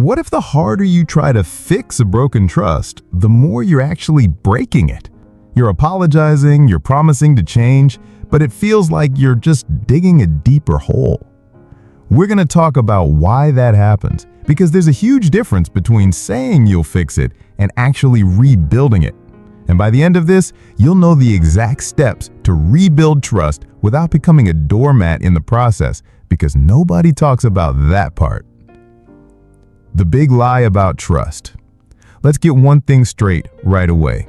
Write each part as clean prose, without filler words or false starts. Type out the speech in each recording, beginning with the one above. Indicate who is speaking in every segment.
Speaker 1: what if the harder you try to fix a broken trust, the more you're actually breaking it? You're apologizing, you're promising to change, but it feels like you're just digging a deeper hole. We're going to talk about why that happens, because there's a huge difference between saying you'll fix it and actually rebuilding it. And by the end of this, you'll know the exact steps to rebuild trust without becoming a doormat in the process, because nobody talks about that part. The big lie about trust. Let's get one thing straight right away.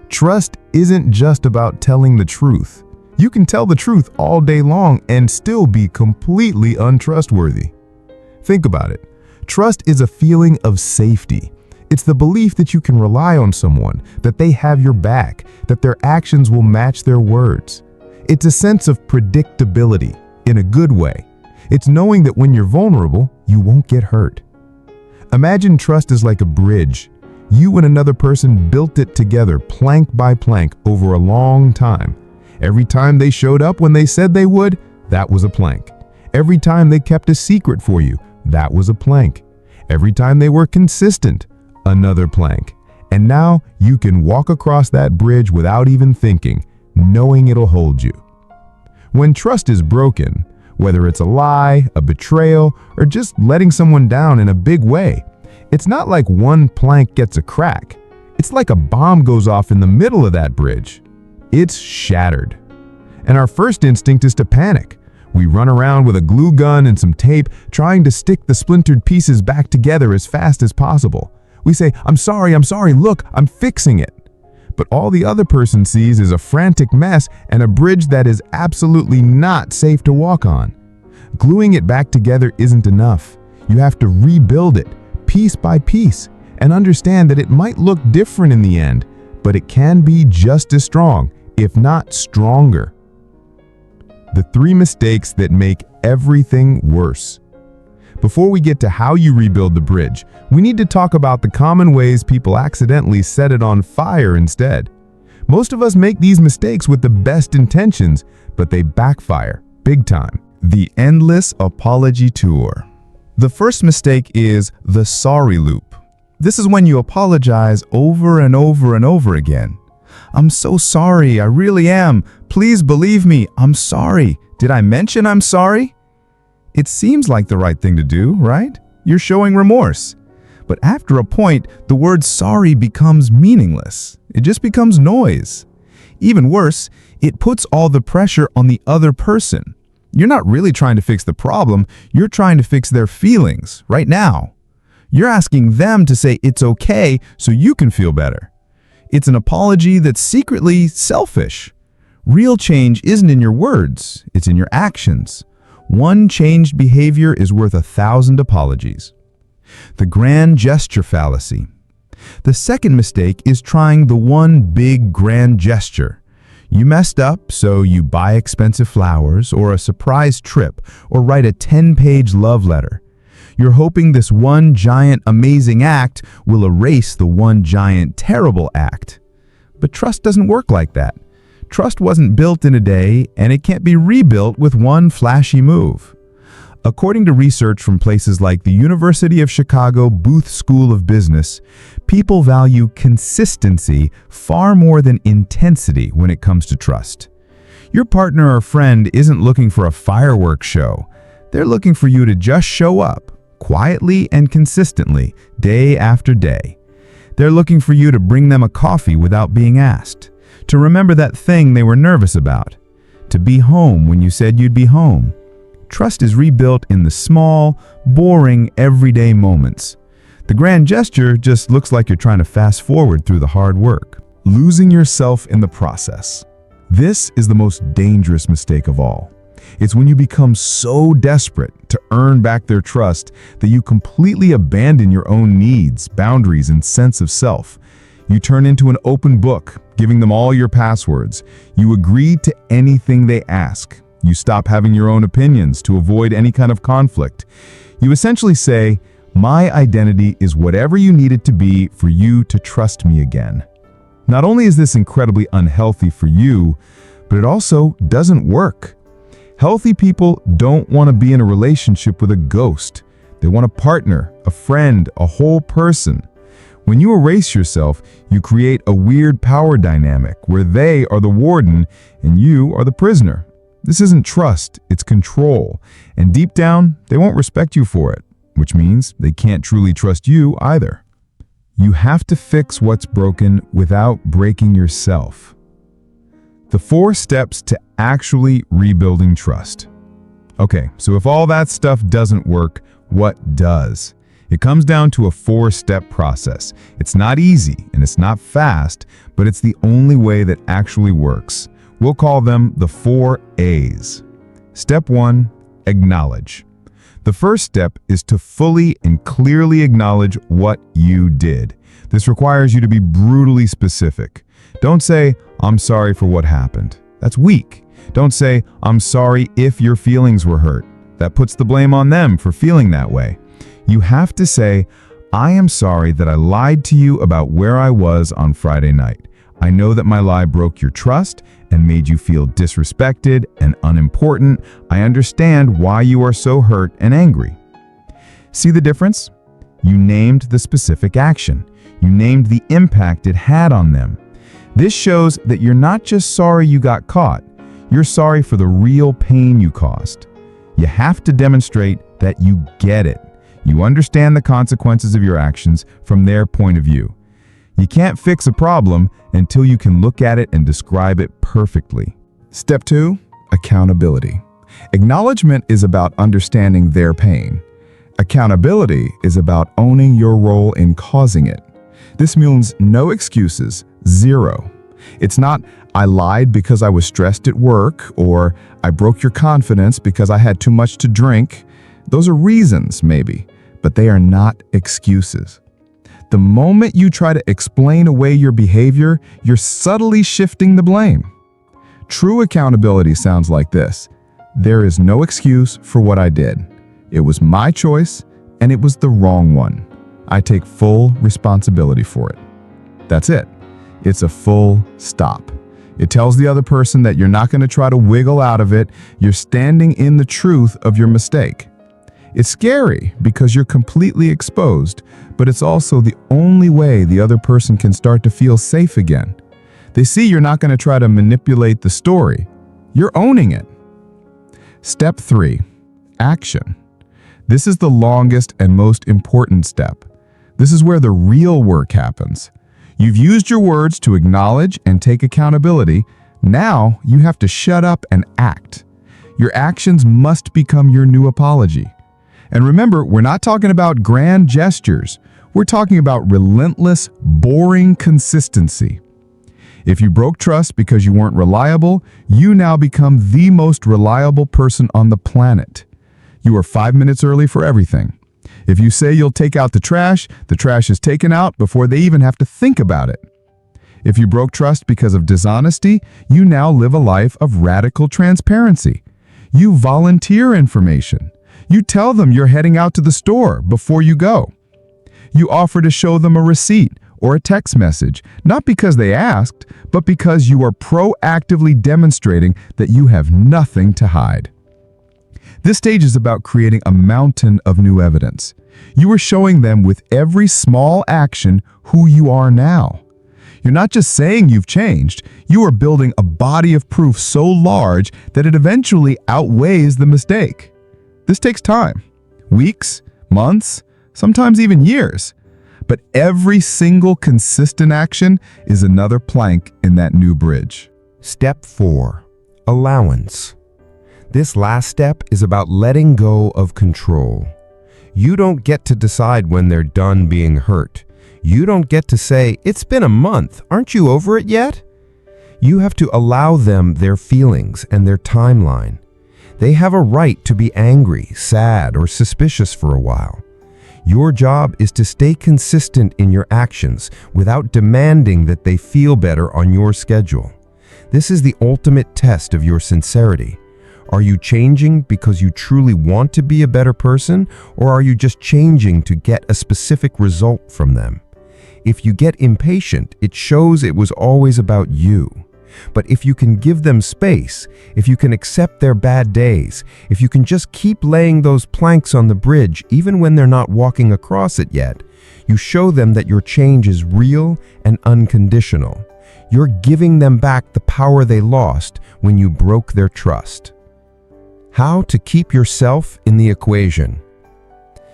Speaker 1: Trust isn't just about telling the truth. You can tell the truth all day long and still be completely untrustworthy. Think about it. Trust is a feeling of safety. It's the belief that you can rely on someone, that they have your back, that their actions will match their words. It's a sense of predictability in a good way. It's knowing that when you're vulnerable, you won't get hurt. Imagine trust is like a bridge. You and another person built it together plank by plank over a long time. Every time they showed up when they said they would, that was a plank. Every time they kept a secret for you, that was a plank. Every time they were consistent, another plank. And now you can walk across that bridge without even thinking, knowing it'll hold you. When trust is broken, whether it's a lie, a betrayal, or just letting someone down in a big way, it's not like one plank gets a crack. It's like a bomb goes off in the middle of that bridge. It's shattered. And our first instinct is to panic. We run around with a glue gun and some tape, trying to stick the splintered pieces back together as fast as possible. We say, I'm sorry, look, I'm fixing it. But all the other person sees is a frantic mess and a bridge that is absolutely not safe to walk on. Gluing it back together isn't enough. You have to rebuild it, piece by piece, and understand that it might look different in the end, but it can be just as strong, if not stronger. The 3 mistakes that make everything worse. Before we get to how you rebuild the bridge, we need to talk about the common ways people accidentally set it on fire instead. Most of us make these mistakes with the best intentions, but they backfire big time. The endless apology tour. The first mistake is the sorry loop. This is when you apologize over and over and over again. I'm so sorry, I really am. Please believe me, I'm sorry. Did I mention I'm sorry? It seems like the right thing to do, right? You're showing remorse. But after a point, the word sorry becomes meaningless. It just becomes noise. Even worse, it puts all the pressure on the other person. You're not really trying to fix the problem, you're trying to fix their feelings right now. You're asking them to say it's okay so you can feel better. It's an apology that's secretly selfish. Real change isn't in your words, it's in your actions. One changed behavior is worth 1,000 apologies. The grand gesture fallacy. The second mistake is trying the one big grand gesture. You messed up, so you buy expensive flowers or a surprise trip or write a 10-page love letter. You're hoping this one giant amazing act will erase the one giant terrible act. But trust doesn't work like that. Trust wasn't built in a day, and it can't be rebuilt with one flashy move. According to research from places like the University of Chicago Booth School of Business, people value consistency far more than intensity when it comes to trust. Your partner or friend isn't looking for a fireworks show. They're looking for you to just show up, quietly and consistently, day after day. They're looking for you to bring them a coffee without being asked, to remember that thing they were nervous about, to be home when you said you'd be home. Trust is rebuilt in the small, boring, everyday moments. The grand gesture just looks like you're trying to fast forward through the hard work. Losing yourself in the process. This is the most dangerous mistake of all. It's when you become so desperate to earn back their trust that you completely abandon your own needs, boundaries, and sense of self. You turn into an open book, giving them all your passwords. You agree to anything they ask. You stop having your own opinions to avoid any kind of conflict. You essentially say, my identity is whatever you need it to be for you to trust me again. Not only is this incredibly unhealthy for you, but it also doesn't work. Healthy people don't want to be in a relationship with a ghost. They want a partner, a friend, a whole person. When you erase yourself, you create a weird power dynamic where they are the warden and you are the prisoner. This isn't trust, it's control. And deep down, they won't respect you for it, which means they can't truly trust you either. You have to fix what's broken without breaking yourself. The 4 steps to actually rebuilding trust. Okay, so if all that stuff doesn't work, what does? It comes down to a 4-step process. It's not easy and it's not fast, but it's the only way that actually works. We'll call them the 4 A's. Step 1, acknowledge. The first step is to fully and clearly acknowledge what you did. This requires you to be brutally specific. Don't say, "I'm sorry for what happened." That's weak. Don't say, "I'm sorry if your feelings were hurt." That puts the blame on them for feeling that way. You have to say, "I am sorry that I lied to you about where I was on Friday night. I know that my lie broke your trust and made you feel disrespected and unimportant. I understand why you are so hurt and angry." See the difference? You named the specific action. You named the impact it had on them. This shows that you're not just sorry you got caught. You're sorry for the real pain you caused. You have to demonstrate that you get it. You understand the consequences of your actions from their point of view. You can't fix a problem until you can look at it and describe it perfectly. Step 2, accountability. Acknowledgement is about understanding their pain. Accountability is about owning your role in causing it. This means no excuses, 0. It's not, "I lied because I was stressed at work," or "I broke your confidence because I had too much to drink." Those are reasons, maybe, but they are not excuses. The moment you try to explain away your behavior, you're subtly shifting the blame. True accountability sounds like this: "There is no excuse for what I did. It was my choice, and it was the wrong one. I take full responsibility for it." That's it. It's a full stop. It tells the other person that you're not going to try to wiggle out of it. You're standing in the truth of your mistake. It's scary because you're completely exposed, but it's also the only way the other person can start to feel safe again. They see you're not going to try to manipulate the story. You're owning it. Step 3, action. This is the longest and most important step. This is where the real work happens. You've used your words to acknowledge and take accountability. Now you have to shut up and act. Your actions must become your new apology. And remember, we're not talking about grand gestures. We're talking about relentless, boring consistency. If you broke trust because you weren't reliable, you now become the most reliable person on the planet. You are 5 minutes early for everything. If you say you'll take out the trash is taken out before they even have to think about it. If you broke trust because of dishonesty, you now live a life of radical transparency. You volunteer information. You tell them you're heading out to the store before you go. You offer to show them a receipt or a text message, not because they asked, but because you are proactively demonstrating that you have nothing to hide. This stage is about creating a mountain of new evidence. You are showing them with every small action who you are now. You're not just saying you've changed, you are building a body of proof so large that it eventually outweighs the mistake. This takes time, weeks, months, sometimes even years. But every single consistent action is another plank in that new bridge.
Speaker 2: Step 4, allowance. This last step is about letting go of control. You don't get to decide when they're done being hurt. You don't get to say, "It's been a month, aren't you over it yet?" You have to allow them their feelings and their timeline. They have a right to be angry, sad, or suspicious for a while. Your job is to stay consistent in your actions without demanding that they feel better on your schedule. This is the ultimate test of your sincerity. Are you changing because you truly want to be a better person, or are you just changing to get a specific result from them? If you get impatient, it shows it was always about you. But if you can give them space, if you can accept their bad days, if you can just keep laying those planks on the bridge even when they're not walking across it yet, you show them that your change is real and unconditional. You're giving them back the power they lost when you broke their trust. How to keep yourself in the equation.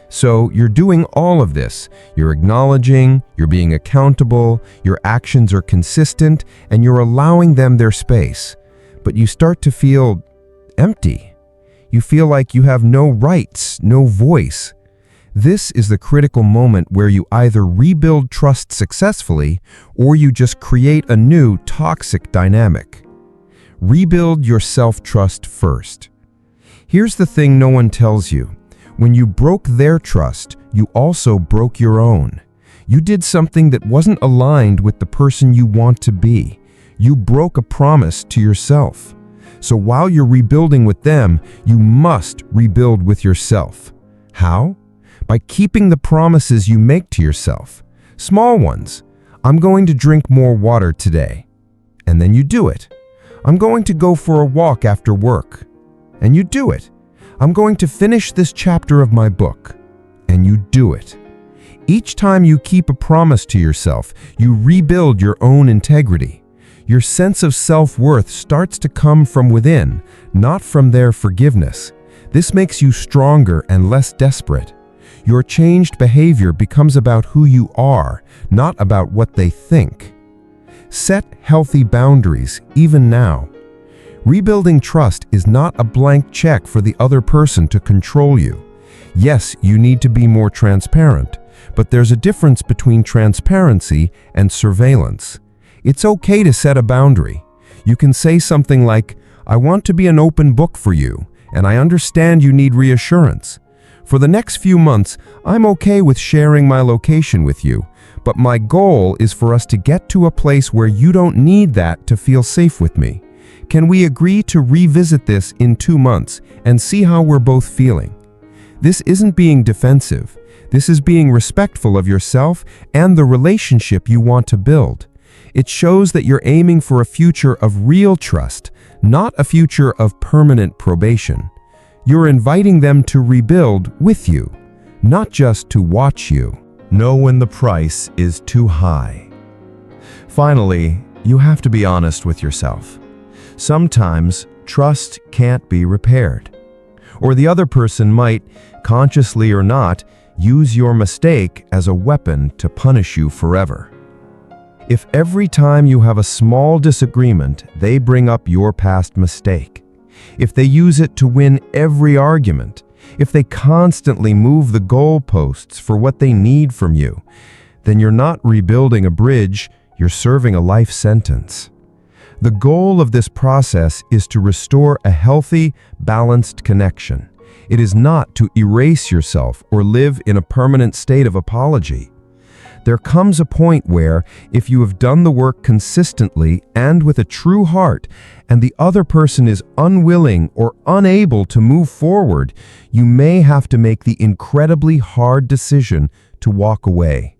Speaker 2: So you're doing all of this. You're acknowledging, you're being accountable, your actions are consistent, and you're allowing them their space. But you start to feel empty. You feel like you have no rights, no voice. This is the critical moment where you either rebuild trust successfully or you just create a new toxic dynamic. Rebuild your self-trust first. Here's the thing no one tells you. When you broke their trust, you also broke your own. You did something that wasn't aligned with the person you want to be. You broke a promise to yourself. So while you're rebuilding with them, you must rebuild with yourself. How? By keeping the promises you make to yourself. Small ones. I'm going to drink more water today. And then you do it. I'm going to go for a walk after work. And you do it. I'm going to finish this chapter of my book. And you do it. Each time you keep a promise to yourself, you rebuild your own integrity. Your sense of self-worth starts to come from within, not from their forgiveness. This makes you stronger and less desperate. Your changed behavior becomes about who you are, not about what they think. Set healthy boundaries, even now. Rebuilding trust is not a blank check for the other person to control you. Yes, you need to be more transparent, but there's a difference between transparency and surveillance. It's okay to set a boundary. You can say something like, I want to be an open book for you, and I understand you need reassurance. For the next few months, I'm okay with sharing my location with you, but my goal is for us to get to a place where you don't need that to feel safe with me. Can we agree to revisit this in 2 months and see how we're both feeling? This isn't being defensive. This is being respectful of yourself and the relationship you want to build. It shows that you're aiming for a future of real trust, not a future of permanent probation. You're inviting them to rebuild with you, not just to watch you.
Speaker 1: Know when the price is too high. Finally, you have to be honest with yourself. Sometimes trust can't be repaired, or the other person might, consciously or not, use your mistake as a weapon to punish you forever. If every time you have a small disagreement, they bring up your past mistake, if they use it to win every argument, if they constantly move the goalposts for what they need from you, then you're not rebuilding a bridge, you're serving a life sentence. The goal of this process is to restore a healthy, balanced connection. It is not to erase yourself or live in a permanent state of apology. There comes a point where, if you have done the work consistently and with a true heart, and the other person is unwilling or unable to move forward, you may have to make the incredibly hard decision to walk away.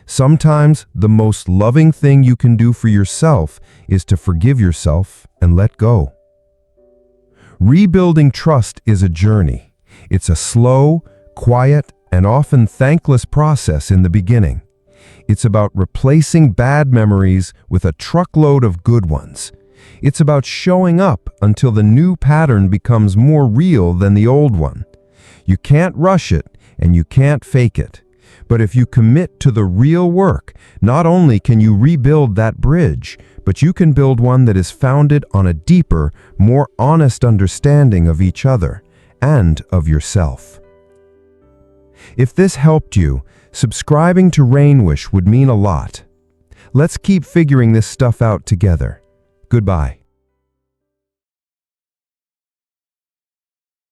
Speaker 1: Sometimes the most loving thing you can do for yourself is to forgive yourself and let go. Rebuilding trust is a journey. It's a slow, quiet, and often thankless process in the beginning. It's about replacing bad memories with a truckload of good ones. It's about showing up until the new pattern becomes more real than the old one. You can't rush it, and you can't fake it. But if you commit to the real work, not only can you rebuild that bridge, but you can build one that is founded on a deeper, more honest understanding of each other and of yourself. If this helped you, subscribing to RainWish would mean a lot. Let's keep figuring this stuff out together. Goodbye.